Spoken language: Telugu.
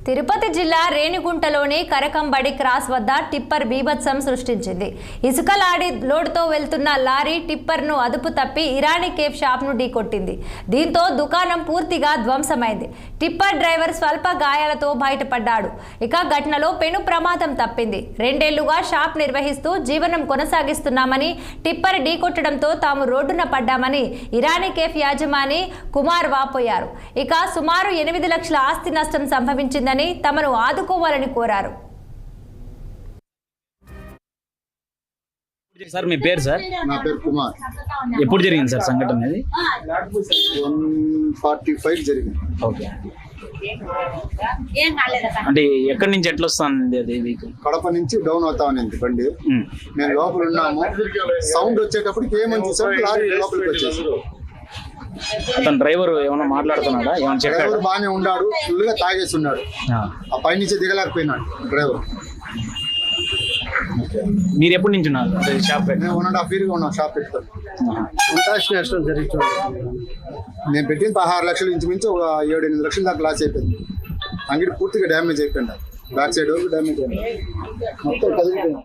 తిరుపతి జిల్లా రేణిగుంటలోని కరకంబడి క్రాస్ వద్ద టిప్పర్ బీభత్సం సృష్టించింది. ఇసుక లోడ్తో వెళ్తున్న లారీ టిప్పర్ను అదుపు తప్పి ఇరానీ కేఫ్ షాప్ను ఢీకొట్టింది. దీంతో దుకాణం పూర్తిగా ధ్వంసమైంది. టిప్పర్ డ్రైవర్ స్వల్ప గాయాలతో బయటపడ్డాడు. ఇక ఘటనలో పెను ప్రమాదం తప్పింది. 2 ఏళ్లుగా షాప్ నిర్వహిస్తూ జీవనం కొనసాగిస్తున్నామని, టిప్పర్ ఢీకొట్టడంతో తాము రోడ్డున పడ్డామని ఇరానీ కేఫ్ యాజమాని కుమార్ వాపోయారు. ఇక సుమారు 8 లక్షల ఆస్తి నష్టం సంభవించిందని, తమను ఆదుకోవాలని కోరారు. సార్ మీ పేరు? సార్ నా పేరు కుమార్. ఎప్పుడు జరిగింది సార్ సంఘటన? అనేది 145 జరిగింది. ఓకే, అంటే ఎక్కడి నుంచి ఎట్లా వస్తుంది అది? కడప నుంచి డౌన్ అవుతా ఉంది బండి. మేము లోపల ఉన్నాము. సౌండ్ వచ్చేటప్పటికి ఏమని చూసాం, లారీ లోపలికి వచ్చేసి. అతను డ్రైవర్ ఏమన్నా మాట్లాడుతున్నాడా? ఏమన్నా చెప్పాడు? డ్రైవర్ బాగానే ఉన్నాడు, ఫుల్ గా తాగేసి ఉన్నాడు. ఆ పై నుంచి దిగలేకపోయినాడు డ్రైవర్. మీరు ఎప్పటి నుంచి ఉన్నారు షాప్? మేము 1.5 years ఉన్నాం షాప్ పెట్టుకొని. నష్టం జరుగుతుంది. నేను పెట్టిన 16 లక్షలు ఇంచుమించు ఒక 7-8 లక్షల దాకా లాస్ అయిపోయింది. అంగడి పూర్తిగా డ్యామేజ్ అయిపోయింది. బ్యాక్ సైడ్ డ్యామేజ్ అయింది, మొత్తం కదిలిపోయింది.